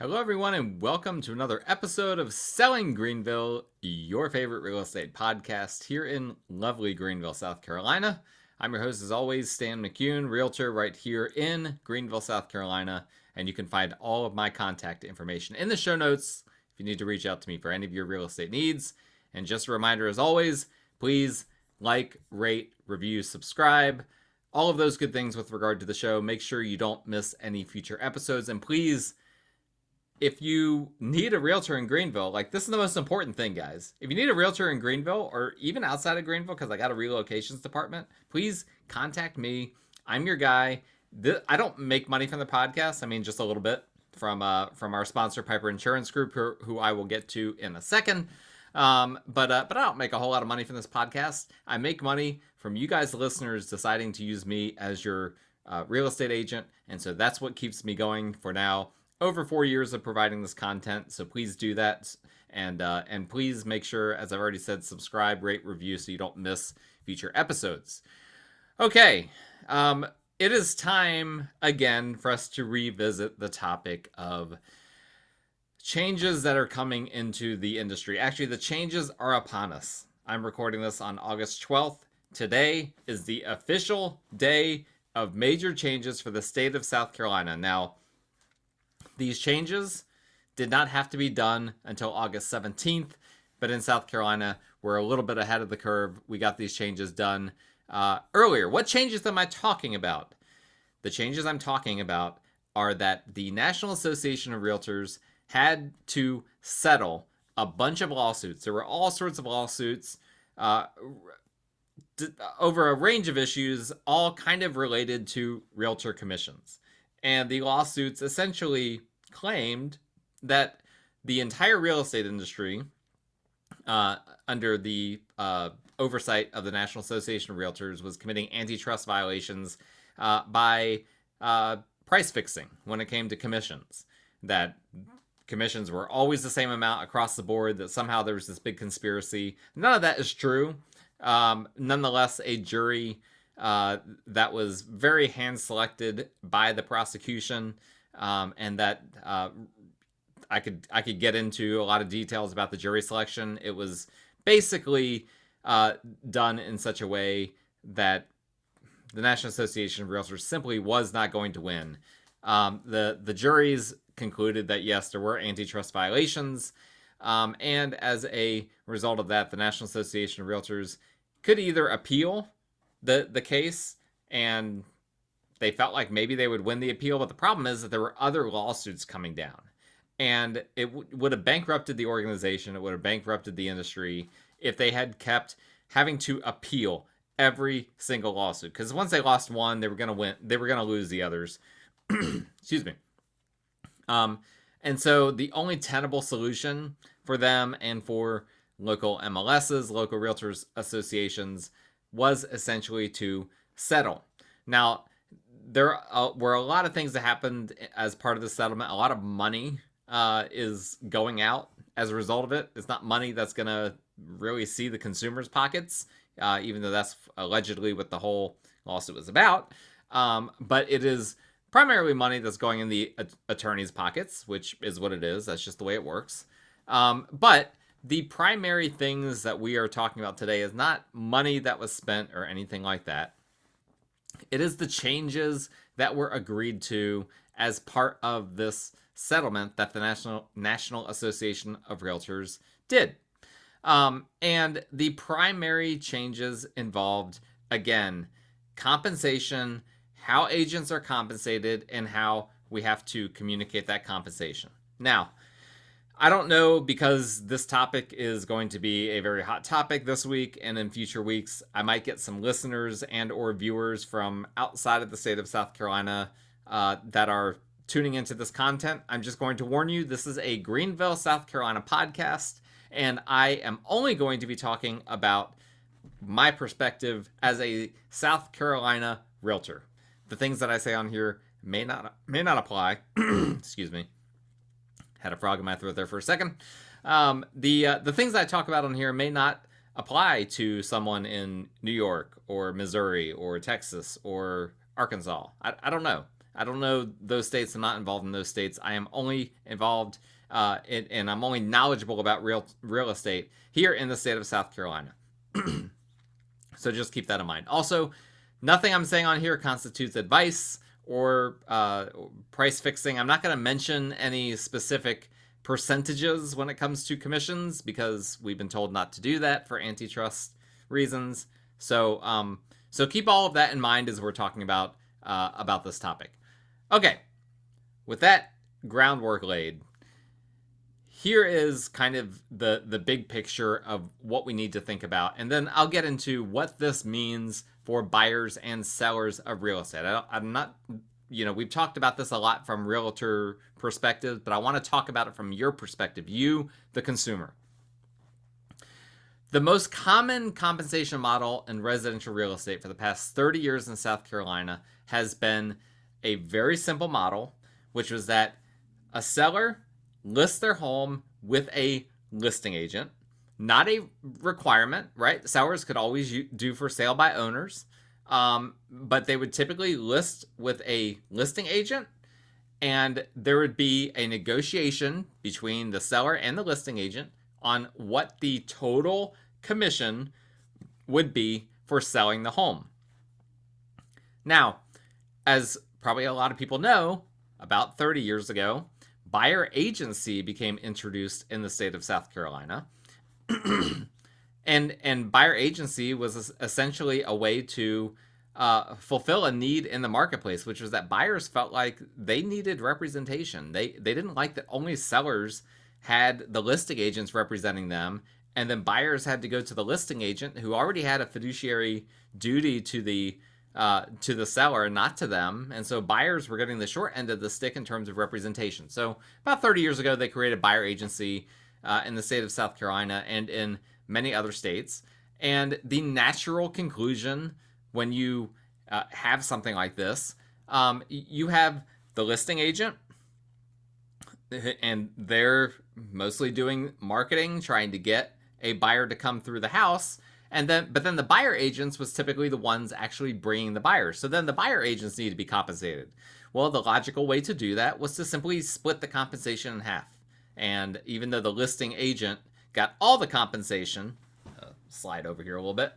Hello, everyone, and welcome to another episode of Selling Greenville, your favorite real estate podcast here in lovely Greenville, South Carolina. I'm your host, as always, Stan McCune, Realtor right here in Greenville, South Carolina, and you can find all of my contact information in the show notes if you need to reach out to me for any of your real estate needs. And just a reminder, as always, please like, rate, review, subscribe, all of those good things with regard to the show. Make sure you don't miss any future episodes, and please, if you need a realtor in Greenville, like, this is the most important thing, guys. If you need a realtor in Greenville or even outside of Greenville, because I got a relocations department, please contact me. I'm your guy. I don't make money from the podcast. I mean, just a little bit from our sponsor, Piper Insurance Group, who I will get to in a second. But I don't make a whole lot of money from this podcast. I make money from you guys, the listeners, deciding to use me as your real estate agent. And so that's what keeps me going for now. Over 4 years of providing this content, so please do that, and please make sure, as I've already said, subscribe, rate, review, so you don't miss future episodes. Okay, it is time again for us to revisit the topic of changes that are coming into the industry. Actually, the changes are upon us. I'm recording this on August 12th. Today is the official day of major changes for the state of South Carolina. Now, these changes did not have to be done until August 17th, but in South Carolina, we're a little bit ahead of the curve. We got these changes done earlier. What changes am I talking about? The changes I'm talking about are that the National Association of Realtors had to settle a bunch of lawsuits. There were all sorts of lawsuits over a range of issues, all kind of related to realtor commissions. And the lawsuits essentially claimed that the entire real estate industry, under the oversight of the National Association of Realtors, was committing antitrust violations by price fixing when it came to commissions. That commissions were always the same amount across the board, that somehow there was this big conspiracy. None of that is true. Nonetheless, a jury that was very hand-selected by the prosecution, and that I could get into a lot of details about the jury selection. It was basically done in such a way that the National Association of Realtors simply was not going to win. The juries concluded that, yes, there were antitrust violations, and as a result of that, the National Association of Realtors could either appeal the case, and they felt like maybe they would win the appeal, but the problem is that there were other lawsuits coming down, and it would have bankrupted the organization. It would have bankrupted the industry if they had kept having to appeal every single lawsuit, because once they lost one, they were going to win. They were going to lose the others. Excuse me. And so the only tenable solution for them and for local MLSs, local realtors associations, was essentially to settle. Now, there were a lot of things that happened as part of the settlement. A lot of money is going out as a result of it. It's not money that's going to really see the consumer's pockets, even though that's allegedly what the whole lawsuit was about. But it is primarily money that's going in the attorney's pockets, which is what it is. That's just the way it works. But the primary things that we are talking about today is not money that was spent or anything like that. It is the changes that were agreed to as part of this settlement that the National Association of Realtors did. And the primary changes involved, again, compensation, how agents are compensated, and how we have to communicate that compensation. Now, I don't know, because this topic is going to be a very hot topic this week and in future weeks. I might get some listeners and or viewers from outside of the state of South Carolina that are tuning into this content. I'm just going to warn you, this is a Greenville, South Carolina podcast, and I am only going to be talking about my perspective as a South Carolina realtor. The things that I say on here may not apply. Excuse me. Had a frog in my throat there for a second. The things I talk about on here may not apply to someone in New York or Missouri or Texas or Arkansas. I don't know. I don't know those states. I'm not involved in those states. I am only involved and I'm only knowledgeable about real estate here in the state of South Carolina. So just keep that in mind. Also, nothing I'm saying on here constitutes advice or price fixing. I'm not going to mention any specific percentages when it comes to commissions because we've been told not to do that for antitrust reasons. So so keep all of that in mind as we're talking about this topic. Okay, with that groundwork laid, here is kind of the big picture of what we need to think about. And then I'll get into what this means for buyers and sellers of real estate. I'm not, we've talked about this a lot from realtor perspective, but I want to talk about it from your perspective, you, the consumer. The most common compensation model in residential real estate for the past 30 years in South Carolina has been a very simple model, which was that a seller lists their home with a listing agent. Not a requirement, right? Sellers could always do for sale by owners, but they would typically list with a listing agent, and there would be a negotiation between the seller and the listing agent on what the total commission would be for selling the home. Now, as probably a lot of people know, about 30 years ago, buyer agency became introduced in the state of South Carolina. and buyer agency was essentially a way to fulfill a need in the marketplace, which was that buyers felt like they needed representation. They didn't like that only sellers had the listing agents representing them, and then buyers had to go to the listing agent who already had a fiduciary duty to the seller and not to them. And so buyers were getting the short end of the stick in terms of representation. So about 30 years ago, they created buyer agency in the state of South Carolina and in many other states. And the natural conclusion when you have something like this, you have the listing agent, and they're mostly doing marketing, trying to get a buyer to come through the house. But then the buyer agents was typically the ones actually bringing the buyers. So then the buyer agents need to be compensated. Well, the logical way to do that was to simply split the compensation in half. And even though the listing agent got all the compensation, slide over here a little bit,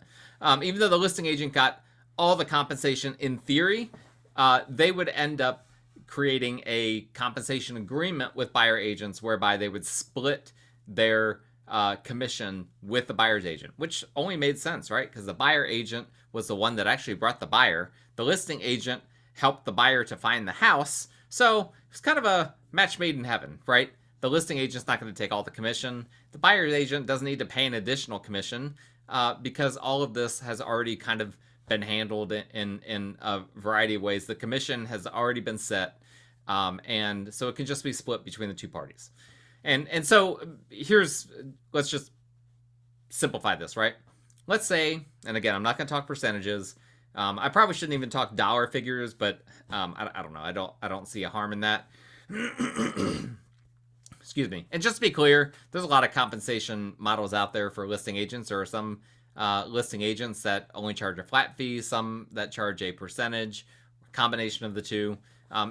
even though the listing agent got all the compensation in theory, they would end up creating a compensation agreement with buyer agents whereby they would split their commission with the buyer's agent, which only made sense, right? Because the buyer agent was the one that actually brought the buyer. The listing agent helped the buyer to find the house. So it's kind of a match made in heaven, right? The listing agent's not going to take all the commission. The buyer's agent doesn't need to pay an additional commission because all of this has already kind of been handled in a variety of ways. The commission has already been set, and so it can just be split between the two parties. And so let's just simplify this, right? Let's say, and again, I'm not going to talk percentages. I probably shouldn't even talk dollar figures, but I don't know. I don't see a harm in that. Excuse me. And just to be clear, there's a lot of compensation models out there for listing agents. There are some listing agents that only charge a flat fee, some that charge a percentage, combination of the two.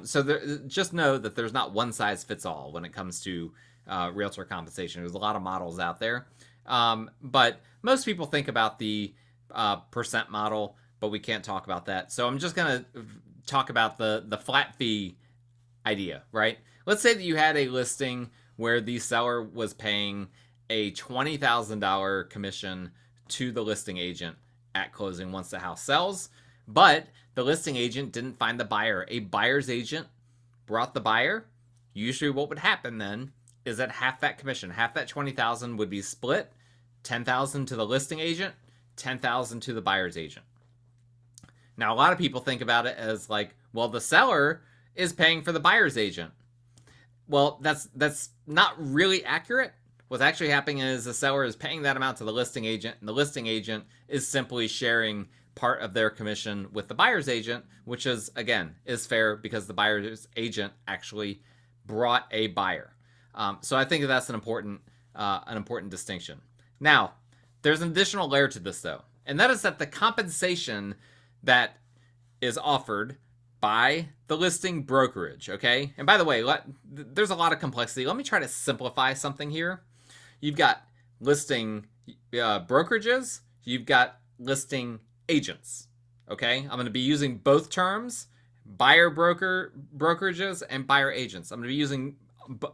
So just know that there's not one size fits all when it comes to realtor compensation. There's a lot of models out there. But most people think about the percent model, but we can't talk about that. So I'm just going to talk about the flat fee idea, right? Let's say that you had a listing where the seller was paying a $20,000 commission to the listing agent at closing once the house sells, but the listing agent didn't find the buyer. A buyer's agent brought the buyer. Usually what would happen then is that half that commission, half that $20,000 would be split, $10,000 to the listing agent, $10,000 to the buyer's agent. Now, a lot of people think about it as like, well, the seller is paying for the buyer's agent. Well, that's not really accurate. What's actually happening is the seller is paying that amount to the listing agent, and the listing agent is simply sharing part of their commission with the buyer's agent, which is, again, is fair because the buyer's agent actually brought a buyer. So I think that's an important distinction. Now, there's an additional layer to this, though, and that is that the compensation that is offered by the listing brokerage, okay? And by the way, there's a lot of complexity. Let me try to simplify something here. You've got listing brokerages, you've got listing agents, okay? I'm going to be using both terms, brokerages and buyer agents. I'm going to be using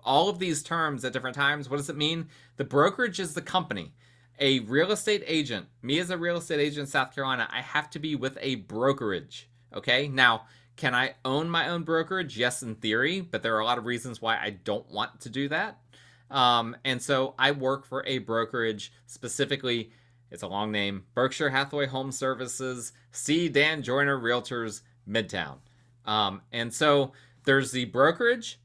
all of these terms at different times. What does it mean? The brokerage is the company. A real estate agent, me as a real estate agent in South Carolina, I have to be with a brokerage, okay? Now, can I own my own brokerage? Yes, in theory, but there are a lot of reasons why I don't want to do that. And so I work for a brokerage, specifically, it's a long name, Berkshire Hathaway Home Services, C. Dan Joyner Realtors, Midtown. And so there's the brokerage,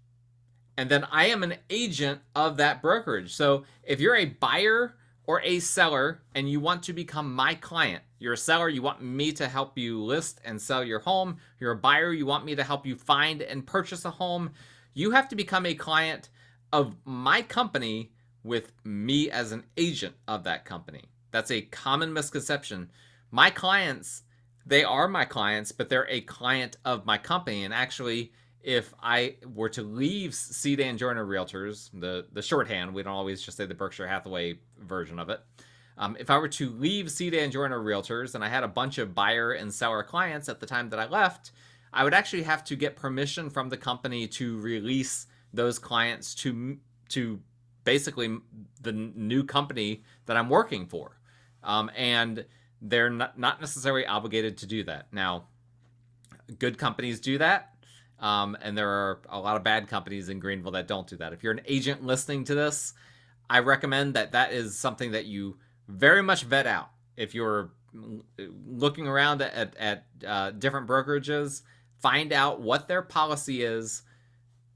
and then I am an agent of that brokerage. So if you're a buyer or a seller and you want to become my client, you're a seller, you want me to help you list and sell your home. You're a buyer, you want me to help you find and purchase a home. You have to become a client of my company with me as an agent of that company. That's a common misconception. My clients, they are my clients, but they're a client of my company. And actually, if I were to leave C. Dan Joyner Realtors, the shorthand, we don't always just say the Berkshire Hathaway version of it. If I were to leave C. Dan Joyner Realtors and I had a bunch of buyer and seller clients at the time that I left, I would actually have to get permission from the company to release those clients to basically the new company that I'm working for. And they're not necessarily obligated to do that. Now, good companies do that. And there are a lot of bad companies in Greenville that don't do that. If you're an agent listening to this, I recommend that is something that you very much vet out. If you're looking around at different brokerages, find out what their policy is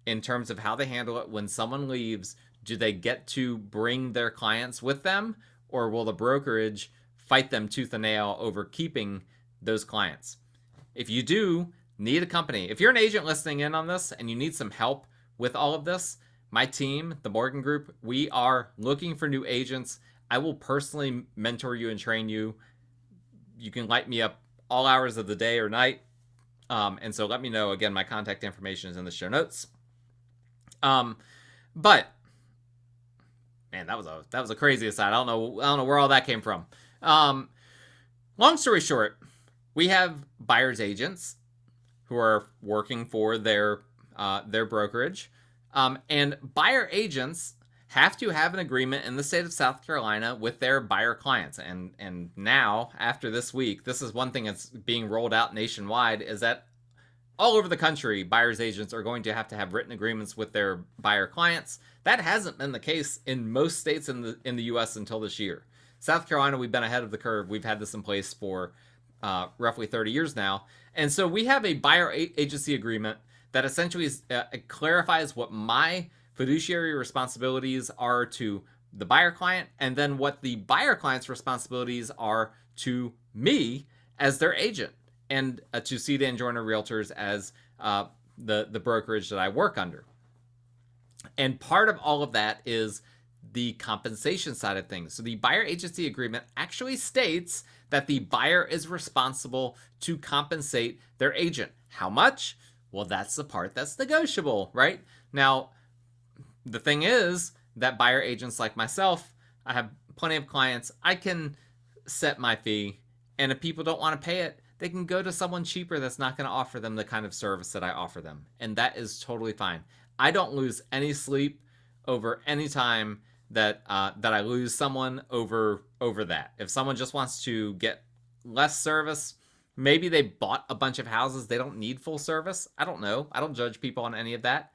in terms of how they handle it when someone leaves. Do they get to bring their clients with them, or will the brokerage fight them tooth and nail over keeping those clients? If you do need a company, if you're an agent listening in on this and you need some help with all of this, my team, the Morgan Group, we are looking for new agents. I will personally mentor you and train you. You can light me up all hours of the day or night. And so let me know. Again, my contact information is in the show notes. But man, that was a crazy aside. I don't know where all that came from. Long story short, we have buyer's agents who are working for their brokerage, and buyer agents have to have an agreement in the state of South Carolina with their buyer clients. And now, after this week, this is one thing that's being rolled out nationwide, is that all over the country, buyer's agents are going to have written agreements with their buyer clients. That hasn't been the case in most states in the U.S. until this year. South Carolina, we've been ahead of the curve. We've had this in place for roughly 30 years now. And so we have a buyer agency agreement that essentially clarifies what my fiduciary responsibilities are to the buyer client, and then what the buyer client's responsibilities are to me as their agent, and to C. Dan Joyner Realtors as the brokerage that I work under. And part of all of that is the compensation side of things. So the buyer agency agreement actually states that the buyer is responsible to compensate their agent. How much? Well, that's the part that's negotiable, right? Now, the thing is that buyer agents like myself, I have plenty of clients. I can set my fee, and if people don't want to pay it, they can go to someone cheaper that's not going to offer them the kind of service that I offer them. And that is totally fine. I don't lose any sleep over any time that I lose someone over that. If someone just wants to get less service, maybe they bought a bunch of houses, they don't need full service. I don't know. I don't judge people on any of that.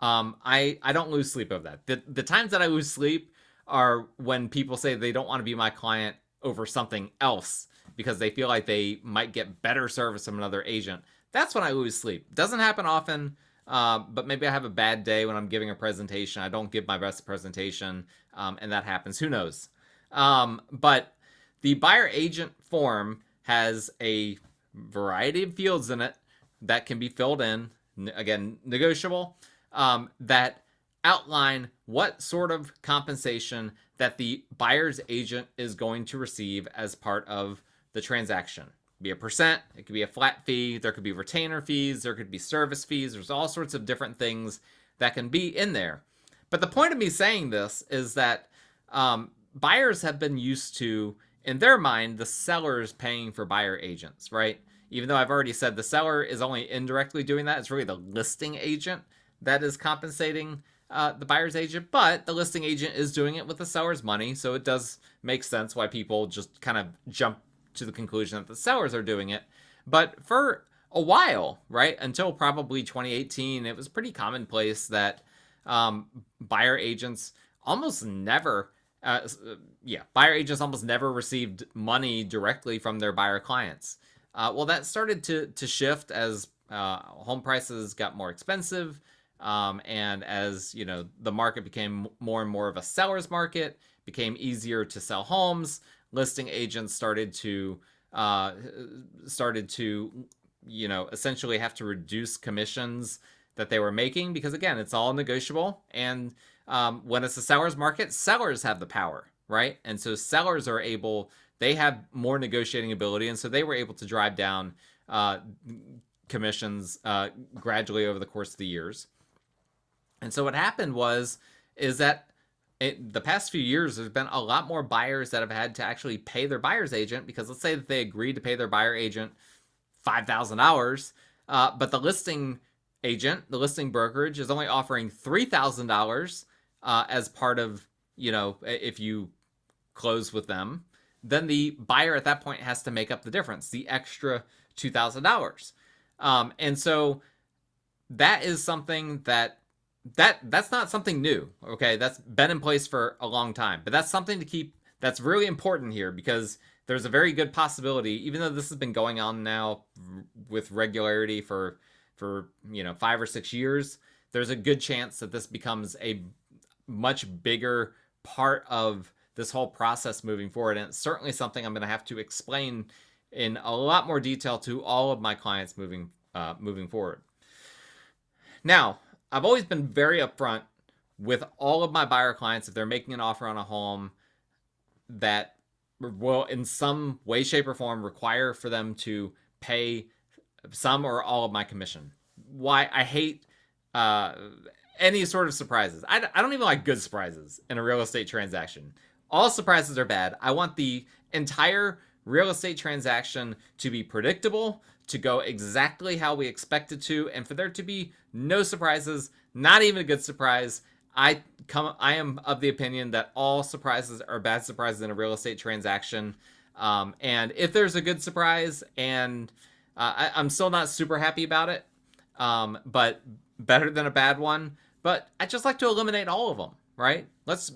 I don't lose sleep over that. The times that I lose sleep are when people say they don't want to be my client over something else because they feel like they might get better service from another agent. That's when I lose sleep. Doesn't happen often. But maybe I have a bad day when I'm giving a presentation. I don't give my best presentation, and that happens. Who knows? But the buyer agent form has a variety of fields in it that can be filled in, again, negotiable, that outline what sort of compensation that the buyer's agent is going to receive as part of the transaction. be a percent, it could be a flat fee, there could be retainer fees, there could be service fees. There's all sorts of different things that can be in there. But the point of me saying this is that buyers have been used to, in their mind, the sellers paying for buyer agents, right? Even though I've already said the seller is only indirectly doing that, it's really the listing agent that is compensating the buyer's agent, but the listing agent is doing it with the seller's money, so it does make sense why people just kind of jump to the conclusion that the sellers are doing it. But for a while, right, until probably 2018, it was pretty commonplace that buyer agents almost never received money directly from their buyer clients. Well, that started to shift as home prices got more expensive, and as the market became more and more of a seller's market, became easier to sell homes. Listing agents started to essentially have to reduce commissions that they were making, because again, it's all negotiable. And when it's a seller's market, sellers have the power, right? And so sellers they have more negotiating ability, and so they were able to drive down commissions gradually over the course of the years. And so what happened is that the past few years, there's been a lot more buyers that have had to actually pay their buyer's agent, because let's say that they agreed to pay their buyer agent $5,000, but the listing agent, the listing brokerage, is only offering $3,000 as part of, if you close with them, then the buyer at that point has to make up the difference, the extra $2,000. And so that is something that's not something new, okay? That's been in place for a long time, but that's something to keep, that's really important here, because there's a very good possibility, even though this has been going on now with regularity for 5 or 6 years, there's a good chance that this becomes a much bigger part of this whole process moving forward. And it's certainly something I'm going to have to explain in a lot more detail to all of my clients moving forward. Now, I've always been very upfront with all of my buyer clients if they're making an offer on a home that will in some way, shape, or form require for them to pay some or all of my commission. Why I hate any sort of surprises. I don't even like good surprises in a real estate transaction. All surprises are bad. I want the entire real estate transaction to be predictable, to go exactly how we expect it to, and for there to be no surprises, not even a good surprise. I am of the opinion that all surprises are bad surprises in a real estate transaction. And if there's a good surprise, and I'm still not super happy about it, but better than a bad one. But I just like to eliminate all of them, right? Let's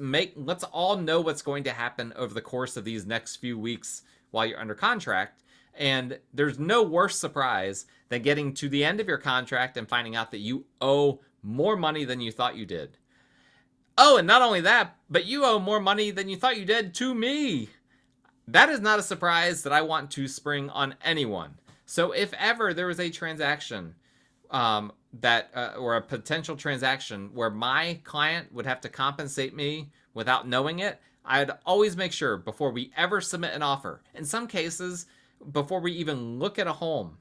all know what's going to happen over the course of these next few weeks while you're under contract. And there's no worse surprise than getting to the end of your contract and finding out that you owe more money than you thought you did. Oh, and not only that, but you owe more money than you thought you did to me. That is not a surprise that I want to spring on anyone. So if ever there is a transaction or a potential transaction where my client would have to compensate me without knowing it, I'd always make sure before we ever submit an offer, in some cases, before we even look at a home,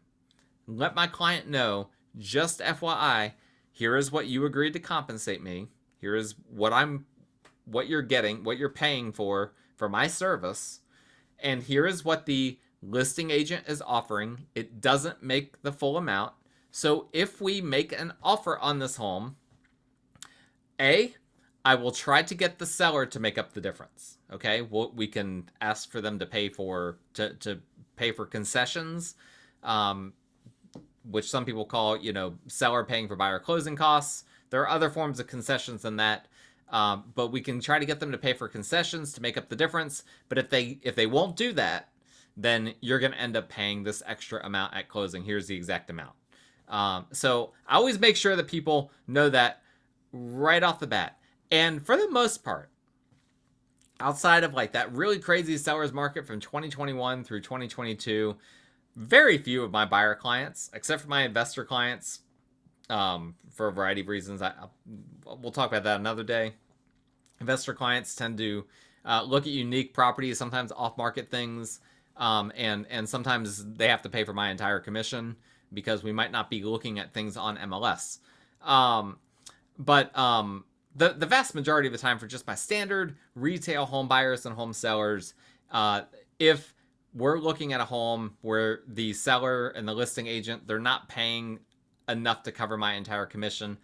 let my client know, just FYI, here is what you agreed to compensate me. Here is what you're getting, what you're paying for my service. And here is what the listing agent is offering. It doesn't make the full amount. So if we make an offer on this home, I will try to get the seller to make up the difference. Okay, we can ask for them to pay for concessions, which some people call seller paying for buyer closing costs. There are other forms of concessions than that, but we can try to get them to pay for concessions to make up the difference. But if they won't do that, then you're going to end up paying this extra amount at closing. Here's the exact amount. So I always make sure that people know that right off the bat. And for the most part, outside of like that really crazy seller's market from 2021 through 2022, very few of my buyer clients, except for my investor clients, for a variety of reasons, we'll talk about that another day. Investor clients tend to look at unique properties, sometimes off-market things, And sometimes they have to pay for my entire commission because we might not be looking at things on MLS. But the vast majority of the time, for just my standard retail home buyers and home sellers, if we're looking at a home where the seller and the listing agent, they're not paying enough to cover my entire commission,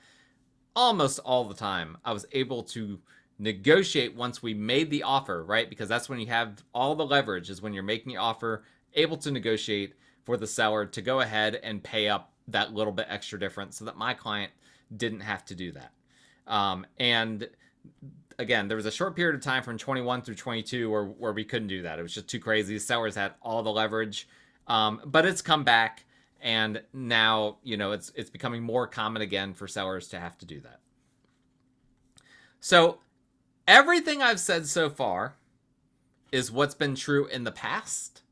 almost all the time I was able to negotiate once we made the offer, right? Because that's when you have all the leverage, is when you're making the offer, able to negotiate for the seller to go ahead and pay up that little bit extra difference so that my client didn't have to do that. And again, there was a short period of time from 21 through 22 where we couldn't do that. It was just too crazy. Sellers had all the leverage, but it's come back, and now it's becoming more common again for sellers to have to do that. So everything I've said so far is what's been true in the past,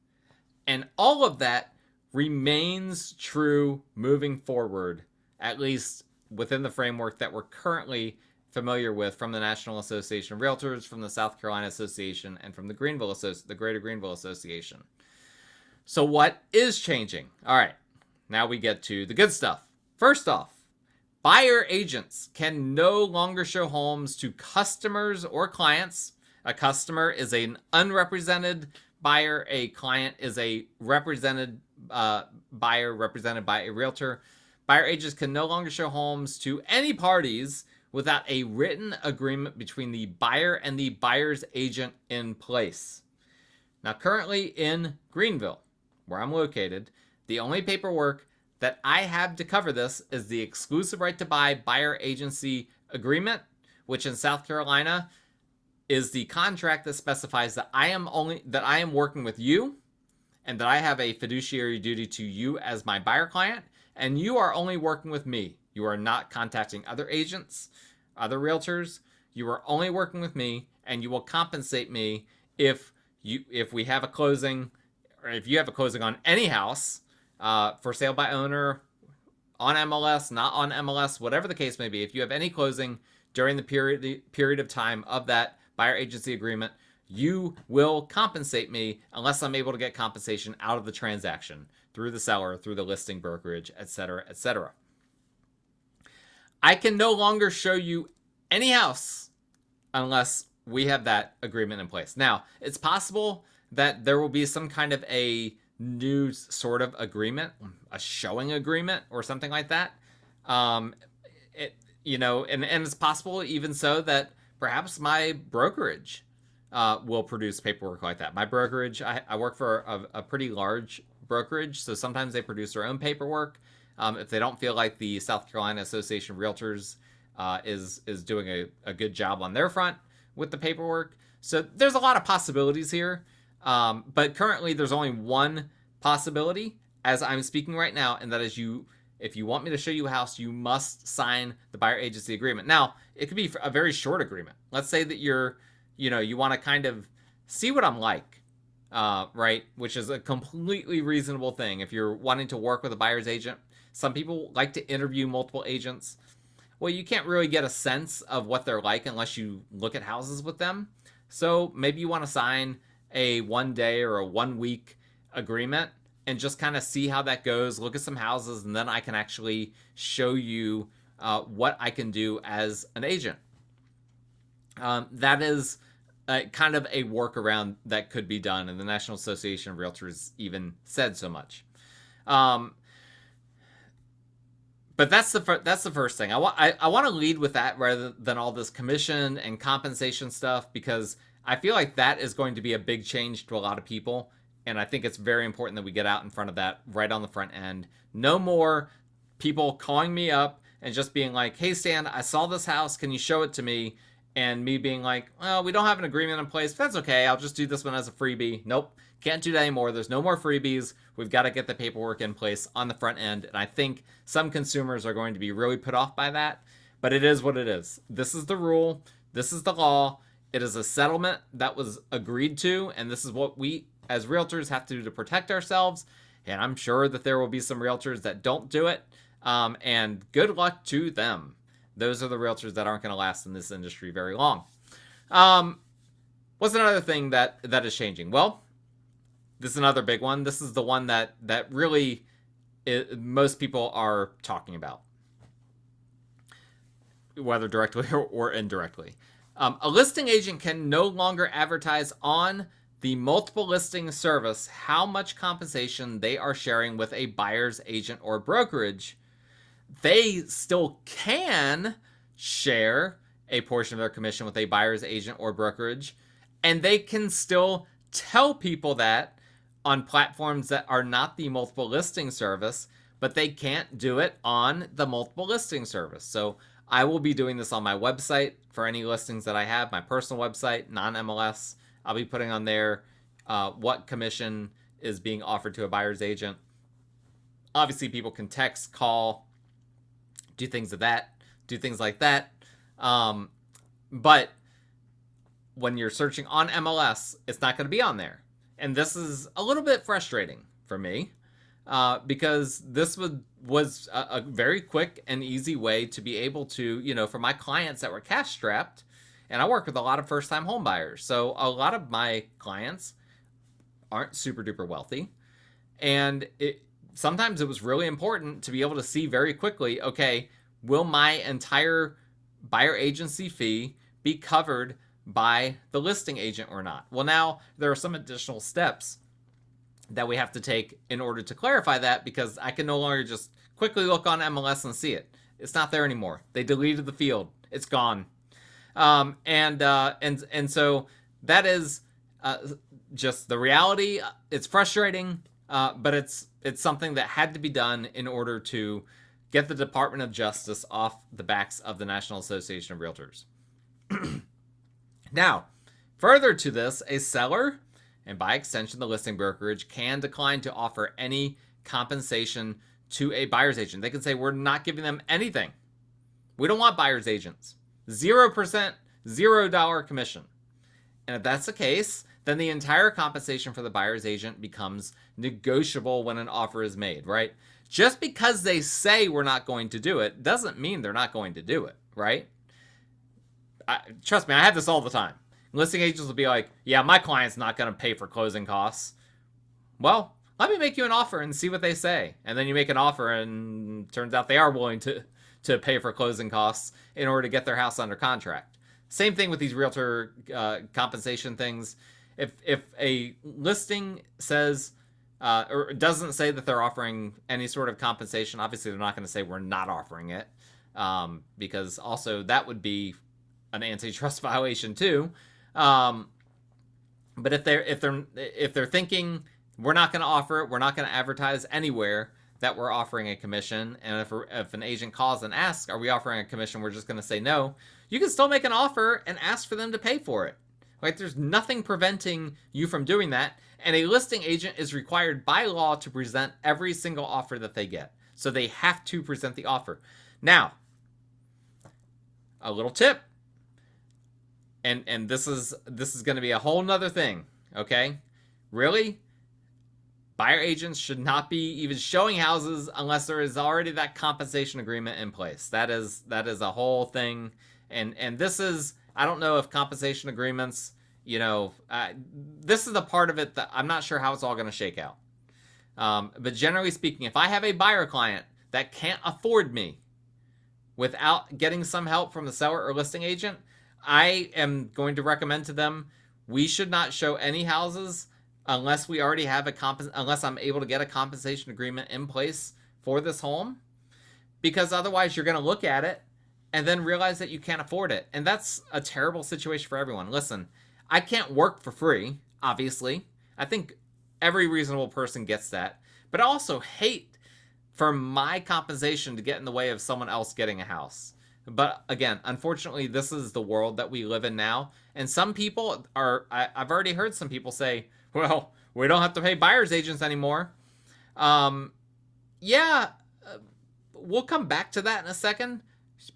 and all of that remains true moving forward, at least within the framework that we're currently familiar with from the National Association of Realtors, from the South Carolina Association, and from the Greater Greenville Association. So what is changing? All right, now we get to the good stuff. First off, buyer agents can no longer show homes to customers or clients. A customer is an unrepresented buyer. A client is a represented buyer represented by a realtor. Buyer agents can no longer show homes to any parties without a written agreement between the buyer and the buyer's agent in place. Now, currently in Greenville, where I'm located, the only paperwork that I have to cover this is the exclusive right to buy buyer agency agreement, which in South Carolina is the contract that specifies that I am working with you, and that I have a fiduciary duty to you as my buyer client, and you are only working with me. You are not contacting other agents, other realtors. You are only working with me, and you will compensate me if we have a closing, or if you have a closing on any house, for sale by owner, on MLS, not on MLS, whatever the case may be. If you have any closing during the period of time of that buyer agency agreement, you will compensate me unless I'm able to get compensation out of the transaction through the seller, through the listing brokerage, etc., etc. I can no longer show you any house unless we have that agreement in place. Now, it's possible that there will be some kind of a new sort of agreement, a showing agreement or something like that. And it's possible even so that perhaps my brokerage will produce paperwork like that. My brokerage, I work for a pretty large brokerage, so sometimes they produce their own paperwork. If they don't feel like the South Carolina Association of Realtors is doing a good job on their front with the paperwork. So there's a lot of possibilities here. But currently there's only one possibility as I'm speaking right now, and that is if you want me to show you a house, you must sign the buyer agency agreement. Now, it could be a very short agreement. Let's say that you want to kind of see what I'm like, right? Which is a completely reasonable thing. If you're wanting to work with a buyer's agent, some people like to interview multiple agents. Well, you can't really get a sense of what they're like unless you look at houses with them. So maybe you want to sign a 1 day or a 1 week agreement and just kind of see how that goes, look at some houses, and then I can actually show you what I can do as an agent. That is kind of a workaround that could be done, and the National Association of Realtors even said so much. But that's the first thing. I want to lead with that rather than all this commission and compensation stuff, because I feel like that is going to be a big change to a lot of people, and I think it's very important that we get out in front of that right on the front end. No more people calling me up and just being like, "Hey Stan, I saw this house, can you show it to me?" And me being like, "Well, we don't have an agreement in place, but that's okay, I'll just do this one as a freebie." Nope, can't do that anymore. There's no more freebies. We've got to get the paperwork in place on the front end, and I think some consumers are going to be really put off by that, but it is what it is. This is the rule. This is the law. It is a settlement that was agreed to, and this is what we as realtors have to do to protect ourselves, and I'm sure that there will be some realtors that don't do it, and good luck to them. Those are the realtors that aren't going to last in this industry very long. What's another thing that is changing? Well, This is another big one. This is the one that really most people are talking about, whether directly or indirectly. A listing agent can no longer advertise on the multiple listing service how much compensation they are sharing with a buyer's agent or brokerage. They still can share a portion of their commission with a buyer's agent or brokerage, and they can still tell people that on platforms that are not the multiple listing service, but they can't do it on the multiple listing service. So I will be doing this on my website for any listings that I have, my personal website, non-MLS. I'll be putting on there what commission is being offered to a buyer's agent. Obviously, people can text, call, do things like that. But when you're searching on MLS, it's not going to be on there. And this is a little bit frustrating for me because this was a very quick and easy way to be able to, for my clients that were cash strapped, and I work with a lot of first-time home buyers. So a lot of my clients aren't super duper wealthy. And sometimes it was really important to be able to see very quickly, okay, will my entire buyer agency fee be covered by the listing agent or not? Well, now there are some additional steps that we have to take in order to clarify that, because I can no longer just quickly look on MLS and see it. It's not there anymore. They deleted the field. It's gone. And so that is just the reality. It's frustrating, but it's something that had to be done in order to get the Department of Justice off the backs of the National Association of Realtors. Now, further to this, a seller, and by extension the listing brokerage, can decline to offer any compensation to a buyer's agent. They can say, we're not giving them anything. We don't want buyer's agents. 0%, $0 commission. And if that's the case, then the entire compensation for the buyer's agent becomes negotiable when an offer is made, right? Just because they say we're not going to do it doesn't mean they're not going to do it, right? Trust me, I have this all the time. Listing agents will be like, yeah, my client's not going to pay for closing costs. Well, let me make you an offer and see what they say. And then you make an offer and turns out they are willing to pay for closing costs in order to get their house under contract. Same thing with these realtor compensation things. If a listing says or doesn't say that they're offering any sort of compensation, obviously they're not going to say we're not offering it, because also that would be an antitrust violation too. But if they're thinking we're not going to offer it, we're not going to advertise anywhere that we're offering a commission, and if an agent calls and asks, are we offering a commission, we're just going to say no, you can still make an offer and ask for them to pay for it. Like, there's nothing preventing you from doing that, and a listing agent is required by law to present every single offer that they get. So they have to present the offer. Now, a little tip, and this is going to be a whole nother thing, okay? Really, buyer agents should not be even showing houses unless there is already that compensation agreement in place. That is a whole thing, and this is, I don't know if compensation agreements, this is the part of it that I'm not sure how it's all going to shake out. But generally speaking, if I have a buyer client that can't afford me without getting some help from the seller or listing agent, I am going to recommend to them, we should not show any houses unless we already have unless I'm able to get a compensation agreement in place for this home, because otherwise you're going to look at it and then realize that you can't afford it. And that's a terrible situation for everyone. Listen, I can't work for free, obviously. I think every reasonable person gets that. But I also hate for my compensation to get in the way of someone else getting a house. But again, unfortunately, this is the world that we live in now. And some people I've already heard some people say, well, we don't have to pay buyer's agents anymore. Yeah, we'll come back to that in a second.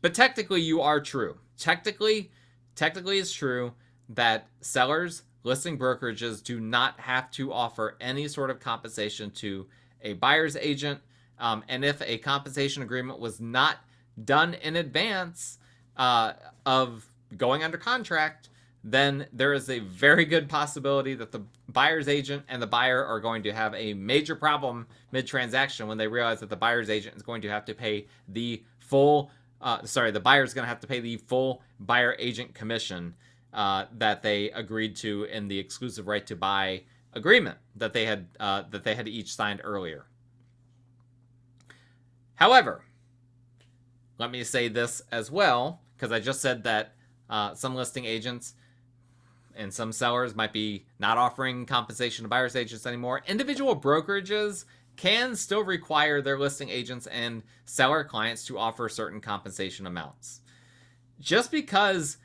But technically, you are true. Technically it's true that sellers, listing brokerages do not have to offer any sort of compensation to a buyer's agent. And if a compensation agreement was not done in advance of going under contract, then there is a very good possibility that the buyer's agent and the buyer are going to have a major problem mid-transaction when they realize that the buyer's agent is going to have to pay the full, the buyer's going to have to pay the full buyer agent commission that they agreed to in the exclusive right to buy agreement that they had each signed earlier. However, let me say this as well, because I just said that some listing agents and some sellers might be not offering compensation to buyer's agents anymore. Individual brokerages can still require their listing agents and seller clients to offer certain compensation amounts. Just because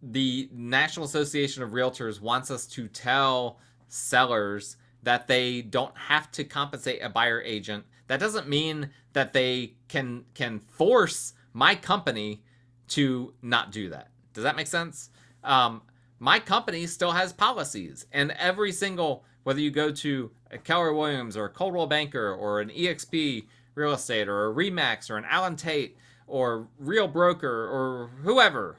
the National Association of Realtors wants us to tell sellers that they don't have to compensate a buyer agent, that doesn't mean that they can force my company to not do that. Does that make sense? My company still has policies, and every single, whether you go to a Keller Williams or a Coldwell Banker or an EXP Real Estate or a Remax or an Allen Tate or Real Broker or whoever,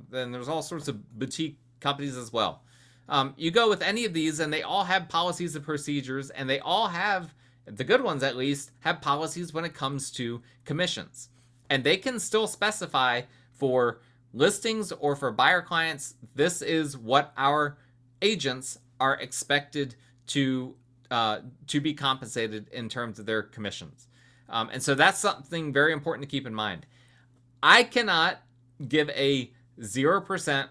then there's all sorts of boutique companies as well. You go with any of these and they all have policies and procedures, and they all have, the good ones at least, have policies when it comes to commissions. And they can still specify for listings or for buyer clients, this is what our agents are expected to be compensated in terms of their commissions. And so that's something very important to keep in mind. I cannot give a 0%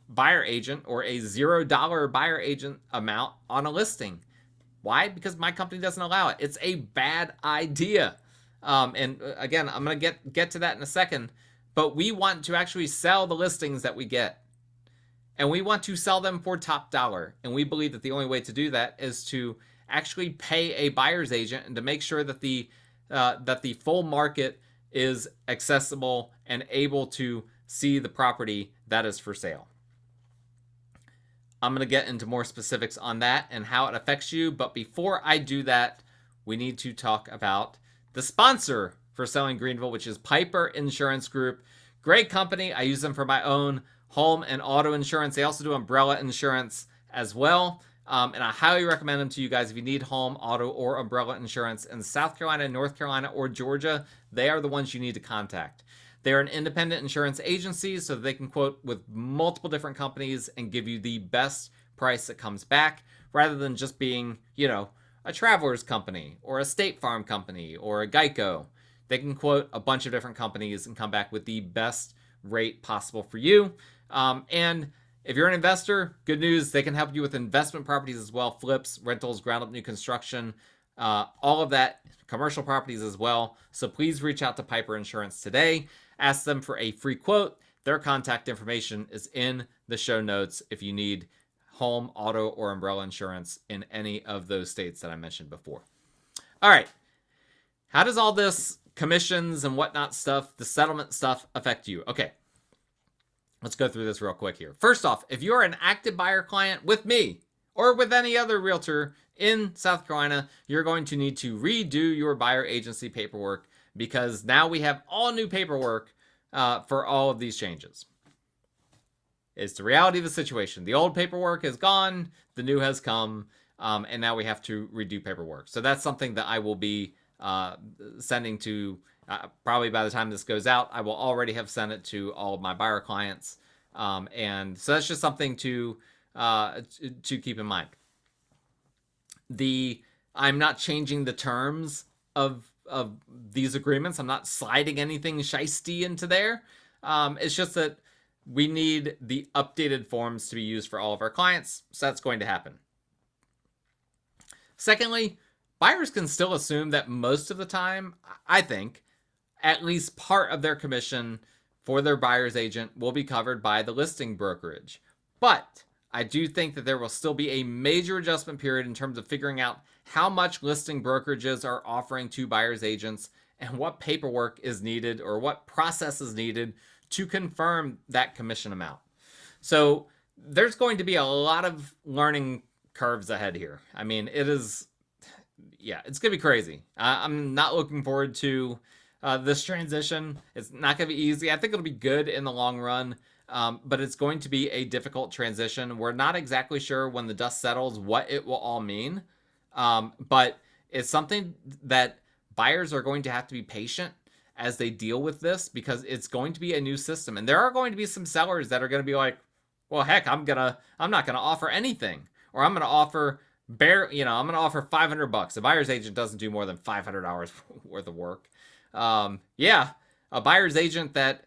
buyer agent or a $0 buyer agent amount on a listing. Why? Because my company doesn't allow it. It's a bad idea. And again, I'm going to get to that in a second, but we want to actually sell the listings that we get. And we want to sell them for top dollar. And we believe that the only way to do that is to actually pay a buyer's agent and to make sure that the full market is accessible and able to see the property that is for sale. I'm going to get into more specifics on that and how it affects you. But before I do that, we need to talk about the sponsor for Selling Greenville, which is Piper Insurance Group. Great company. I use them for my own home and auto insurance. They also do umbrella insurance as well. And I highly recommend them to you guys if you need home, auto, or umbrella insurance in South Carolina, North Carolina, or Georgia. They are the ones you need to contact. They're an independent insurance agency, so they can quote with multiple different companies and give you the best price that comes back, rather than just being, a Travelers company or a State Farm company or a Geico. They can quote a bunch of different companies and come back with the best rate possible for you. And if you're an investor, good news, they can help you with investment properties as well, flips, rentals, ground up new construction, all of that, commercial properties as well. So please reach out to Piper Insurance today. Ask them for a free quote. Their contact information is in the show notes if you need home, auto, or umbrella insurance in any of those states that I mentioned before. All right. How does all this commissions and whatnot stuff, the settlement stuff, affect you? Okay. Let's go through this real quick here. First off, if you're an active buyer client with me or with any other realtor in South Carolina, you're going to need to redo your buyer agency paperwork, because now we have all new paperwork for all of these changes. It's the reality of the situation. The old paperwork is gone, the new has come, and now we have to redo paperwork. So that's something that I will be sending to, probably by the time this goes out, I will already have sent it to all of my buyer clients. And so that's just something to keep in mind. I'm not changing the terms of these agreements. I'm not sliding anything shiesty into there. It's just that we need the updated forms to be used for all of our clients. So that's going to happen. Secondly, buyers can still assume that most of the time, I think, at least part of their commission for their buyer's agent will be covered by the listing brokerage. But I do think that there will still be a major adjustment period in terms of figuring out how much listing brokerages are offering to buyer's agents and what paperwork is needed or what process is needed to confirm that commission amount. So there's going to be a lot of learning curves ahead here. I mean, it's going to be crazy. I'm not looking forward to This transition is not going to be easy. I think it'll be good in the long run, but it's going to be a difficult transition. We're not exactly sure when the dust settles what it will all mean, but it's something that buyers are going to have to be patient as they deal with this, because it's going to be a new system, and there are going to be some sellers that are going to be like, well, heck, I'm not gonna offer anything, or I'm gonna offer I'm gonna offer $500. A buyer's agent doesn't do more than $500 worth of work. Yeah, a buyer's agent that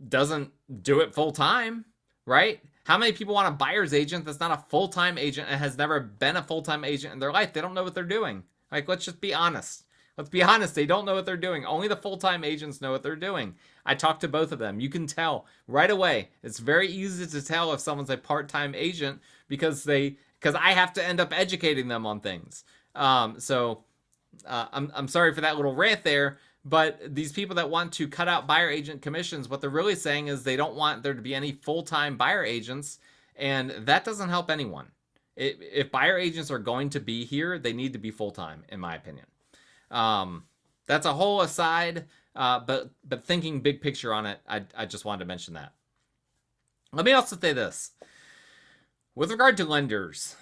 doesn't do it full time, right? How many people want a buyer's agent that's not a full-time agent and has never been a full-time agent in their life? They don't know what they're doing. Like, let's just be honest. Let's be honest. They don't know what they're doing. Only the full-time agents know what they're doing. I talked to both of them. You can tell right away. It's very easy to tell if someone's a part-time agent because I have to end up educating them on things. I'm sorry for that little rant there, but these people that want to cut out buyer agent commissions, what they're really saying is they don't want there to be any full-time buyer agents, and that doesn't help anyone. If buyer agents are going to be here, they need to be full-time, in my opinion. That's a whole aside, but thinking big picture on it, I just wanted to mention that. Let me also say this. With regard to lenders,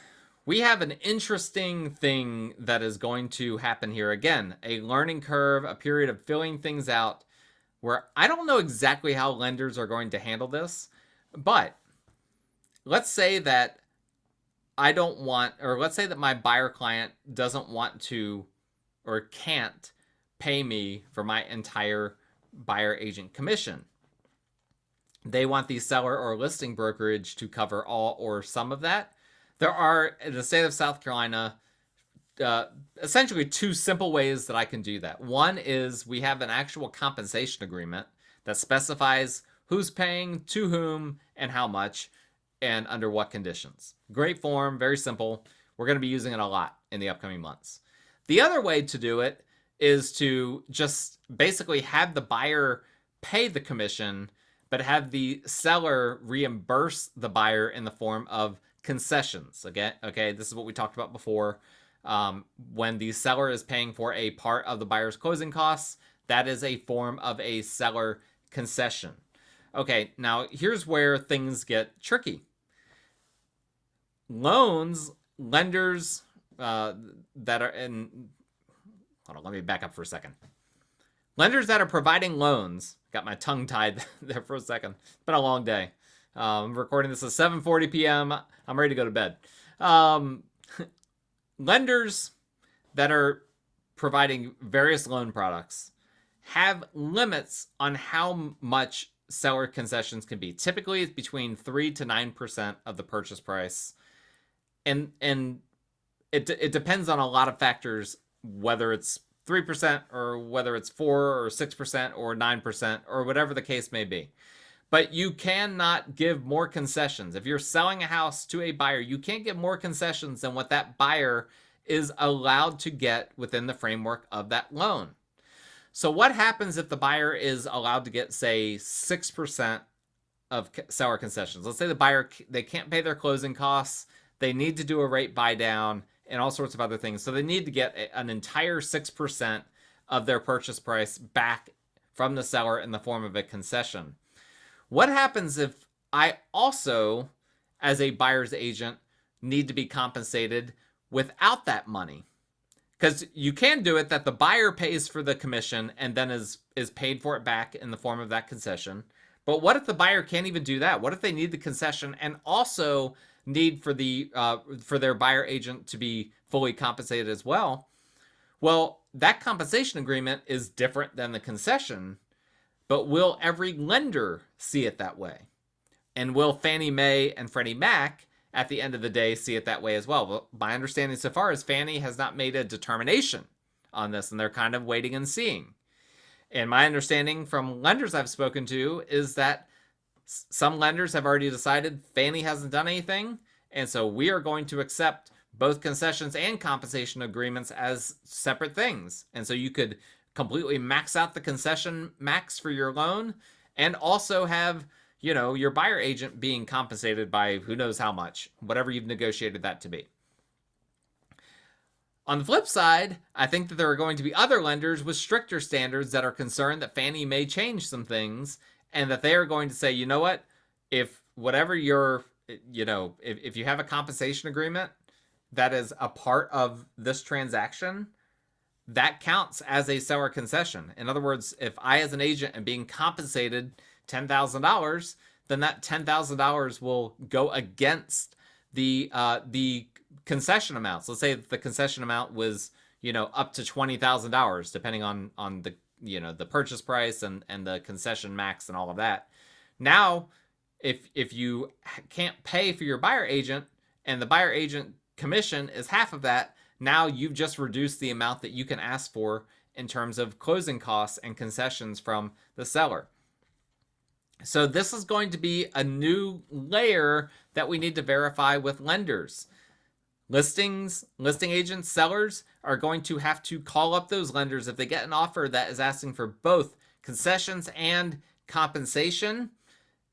we have an interesting thing that is going to happen here. Again, a learning curve, a period of filling things out, where I don't know exactly how lenders are going to handle this, but let's say that let's say that my buyer client doesn't want to or can't pay me for my entire buyer agent commission. They want the seller or listing brokerage to cover all or some of that. There are, in the state of South Carolina, essentially two simple ways that I can do that. One is we have an actual compensation agreement that specifies who's paying to whom and how much and under what conditions. Great form, very simple. We're going to be using it a lot in the upcoming months. The other way to do it is to just basically have the buyer pay the commission, but have the seller reimburse the buyer in the form of concessions. Okay, this is what we talked about before. When the seller is paying for a part of the buyer's closing costs, that is a form of a seller concession. Okay, now here's where things get tricky. Lenders that are in, hold on, let me back up for a second. Lenders that are providing loans, got my tongue tied there for a second. It's been a long day. I'm recording this at 7:40 p.m. I'm ready to go to bed. Lenders that are providing various loan products have limits on how much seller concessions can be. Typically, it's between 3 to 9% of the purchase price. And it depends on a lot of factors, whether it's 3% or whether it's 4 or 6% or 9% or whatever the case may be. But you cannot give more concessions. If you're selling a house to a buyer, you can't give more concessions than what that buyer is allowed to get within the framework of that loan. So what happens if the buyer is allowed to get, say, 6% of seller concessions? Let's say the buyer, they can't pay their closing costs. They need to do a rate buy down and all sorts of other things. So they need to get an entire 6% of their purchase price back from the seller in the form of a concession. What happens if I also, as a buyer's agent, need to be compensated without that money? Because you can do it that the buyer pays for the commission and then is paid for it back in the form of that concession. But what if the buyer can't even do that? What if they need the concession and also need for their buyer agent to be fully compensated as well? Well, that compensation agreement is different than the concession, but will every lender see it that way? And will Fannie Mae and Freddie Mac at the end of the day see it that way as well? Well, my understanding so far is Fannie has not made a determination on this, and they're kind of waiting and seeing. And my understanding from lenders I've spoken to is that some lenders have already decided Fannie hasn't done anything, and so we are going to accept both concessions and compensation agreements as separate things. And so you could completely max out the concession max for your loan and also have, your buyer agent being compensated by who knows how much, whatever you've negotiated that to be. On the flip side, I think that there are going to be other lenders with stricter standards that are concerned that Fannie may change some things and that they are going to say, you know what, if whatever your, if you have a compensation agreement that is a part of this transaction, that counts as a seller concession. In other words, if I as an agent am being compensated $10,000, then that $10,000 will go against the concession amounts. Let's say the concession amount was, up to $20,000, depending on the, the purchase price and the concession max and all of that. Now, if you can't pay for your buyer agent and the buyer agent commission is half of that, now you've just reduced the amount that you can ask for in terms of closing costs and concessions from the seller. So this is going to be a new layer that we need to verify with lenders. Listing agents, sellers are going to have to call up those lenders if they get an offer that is asking for both concessions and compensation.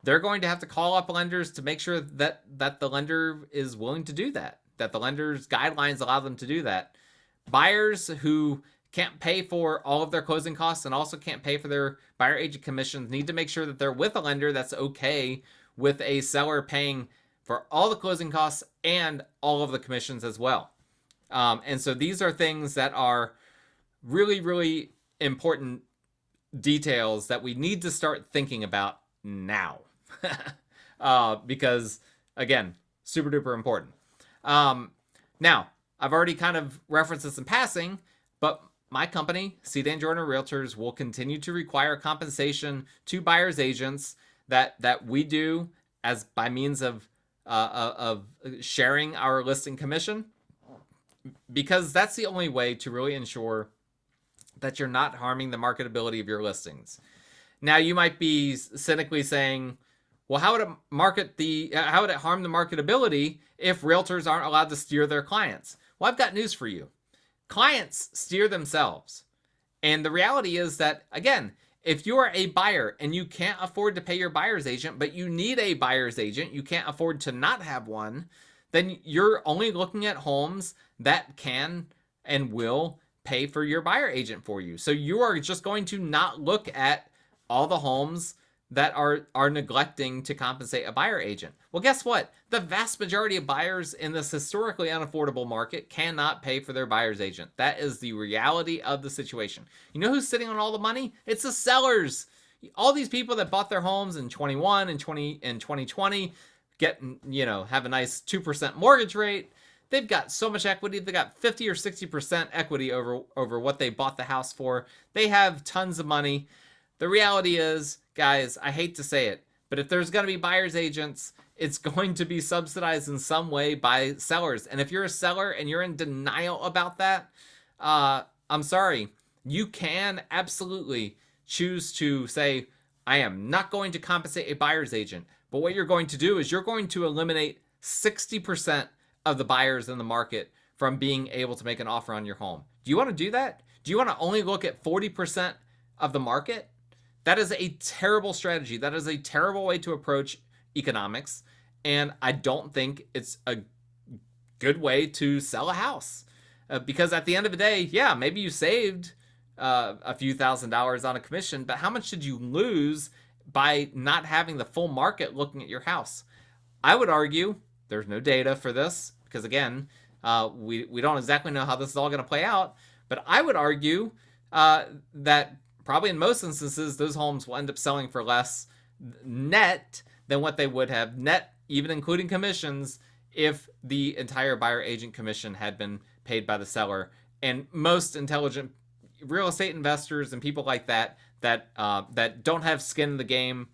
They're going to have to call up lenders to make sure that the lender is willing to do that the lender's guidelines allow them to do that. Buyers who can't pay for all of their closing costs and also can't pay for their buyer agent commissions need to make sure that they're with a lender that's okay with a seller paying for all the closing costs and all of the commissions as well. And so these are things that are really, really important details that we need to start thinking about now. Because, again, super duper important. Now, I've already kind of referenced this in passing, but my company, C. Jordan Realtors, will continue to require compensation to buyers agents that we do as by means of sharing our listing commission, because that's the only way to really ensure that you're not harming the marketability of your listings. Now, you might be cynically saying, well, how would it harm the marketability if realtors aren't allowed to steer their clients? Well, I've got news for you. Clients steer themselves. And the reality is that, again, if you are a buyer and you can't afford to pay your buyer's agent, but you need a buyer's agent, you can't afford to not have one, then you're only looking at homes that can and will pay for your buyer agent for you. So you are just going to not look at all the homes that are neglecting to compensate a buyer agent. Well, guess what? The vast majority of buyers in this historically unaffordable market cannot pay for their buyer's agent. That is the reality of the situation. You know who's sitting on all the money? It's the sellers. All these people that bought their homes in 21 and 2020 have a nice 2% mortgage rate. They've got so much equity. They got 50 or 60% equity over what they bought the house for. They have tons of money. The reality is, guys, I hate to say it, but if there's going to be buyer's agents, it's going to be subsidized in some way by sellers. And if you're a seller and you're in denial about that, I'm sorry. You can absolutely choose to say, I am not going to compensate a buyer's agent. But what you're going to do is you're going to eliminate 60% of the buyers in the market from being able to make an offer on your home. Do you want to do that? Do you want to only look at 40% of the market? That is a terrible strategy. That is a terrible way to approach economics. And I don't think it's a good way to sell a house. Because at the end of the day, yeah, maybe you saved a few $1,000s on a commission, but how much did you lose by not having the full market looking at your house? I would argue, there's no data for this, because again, we don't exactly know how this is all going to play out, but I would argue that probably in most instances, those homes will end up selling for less net than what they would have net, even including commissions, if the entire buyer agent commission had been paid by the seller. And most intelligent real estate investors and people like that don't have skin in the game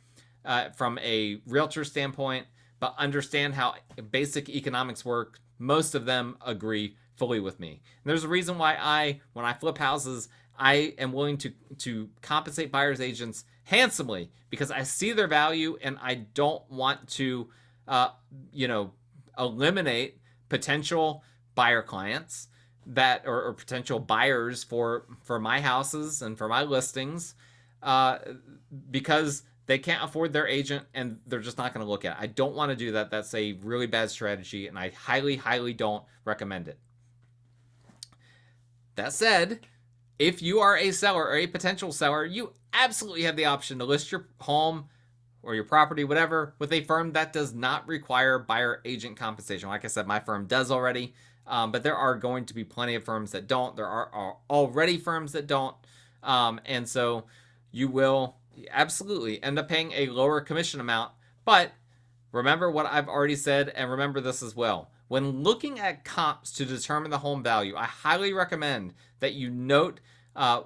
from a realtor standpoint, but understand how basic economics work, most of them agree fully with me. And there's a reason why when I flip houses, I am willing to compensate buyer's agents handsomely, because I see their value and I don't want to, eliminate potential buyer clients or potential buyers for my houses and for my listings, because they can't afford their agent and they're just not going to look at it. I don't want to do that. That's a really bad strategy, and I highly, highly don't recommend it. That said, if you are a seller or a potential seller, you absolutely have the option to list your home or your property, whatever, with a firm that does not require buyer agent compensation. Like I said, my firm does already, but there are going to be plenty of firms that don't. There are already firms that don't. And so you will absolutely end up paying a lower commission amount. But remember what I've already said, and remember this as well. When looking at comps to determine the home value, I highly recommend that you note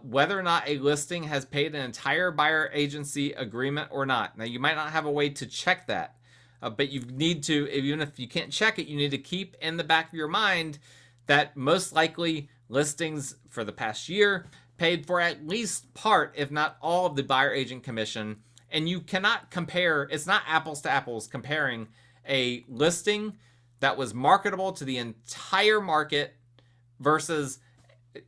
whether or not a listing has paid an entire buyer agency agreement or not. Now, you might not have a way to check that, but you need to, even if you can't check it, you need to keep in the back of your mind that most likely listings for the past year paid for at least part, if not all, of the buyer agent commission. And you cannot compare, it's not apples to apples comparing a listing that was marketable to the entire market versus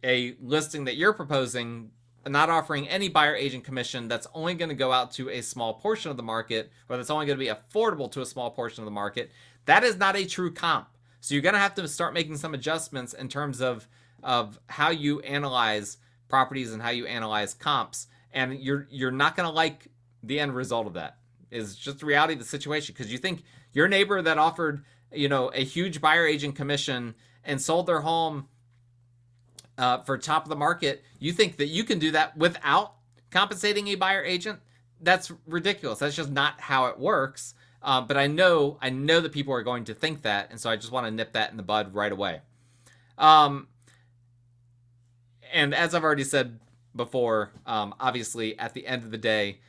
a listing that you're proposing, not offering any buyer agent commission, that's only going to go out to a small portion of the market, or that's only going to be affordable to a small portion of the market. That is not a true comp. So you're going to have to start making some adjustments in terms of how you analyze properties and how you analyze comps. And you're not going to like the end result of that. Is just the reality of the situation, because you think your neighbor that offered, a huge buyer agent commission and sold their home for top of the market, you think that you can do that without compensating a buyer agent? That's ridiculous. That's just not how it works. But I know that people are going to think that, and so I just want to nip that in the bud right away. And as I've already said before, obviously at the end of the day,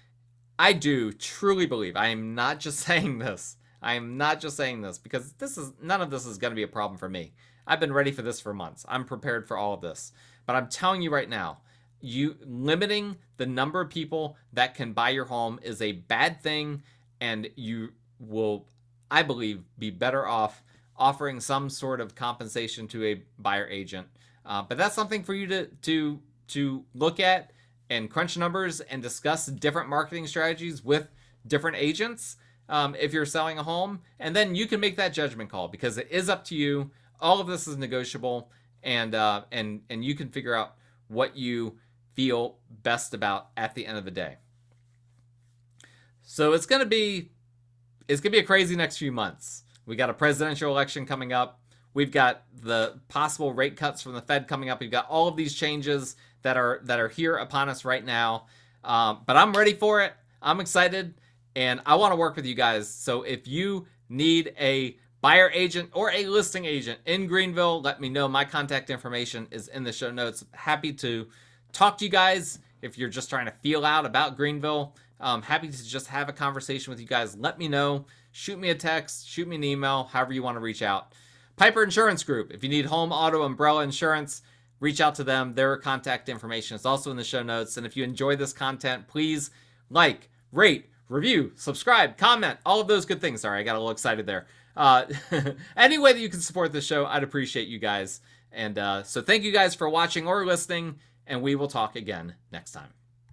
I do truly believe, I am not just saying this because none of this is going to be a problem for me. I've been ready for this for months. I'm prepared for all of this. But I'm telling you right now, you limiting the number of people that can buy your home is a bad thing, and you will, I believe, be better off offering some sort of compensation to a buyer agent. But that's something for you to look at and crunch numbers and discuss different marketing strategies with different agents if you're selling a home. And then you can make that judgment call, because it is up to you. All of this is negotiable, and you can figure out what you feel best about at the end of the day. So it's gonna be a crazy next few months. We got a presidential election coming up. We've got the possible rate cuts from the Fed coming up. We've got all of these changes that are here upon us right now. But I'm ready for it. I'm excited, and I want to work with you guys. So if you need a buyer agent or a listing agent in Greenville, let me know. My contact information is in the show notes. Happy to talk to you guys if you're just trying to feel out about Greenville. Happy to just have a conversation with you guys. Let me know. Shoot me a text, shoot me an email, however you want to reach out. Piper Insurance Group. If you need home, auto, umbrella insurance, reach out to them. Their contact information is also in the show notes. And if you enjoy this content, please like, rate, review, subscribe, comment, all of those good things. Sorry, I got a little excited there. Any way that you can support this show, I'd appreciate you guys. And so thank you guys for watching or listening, and we will talk again next time.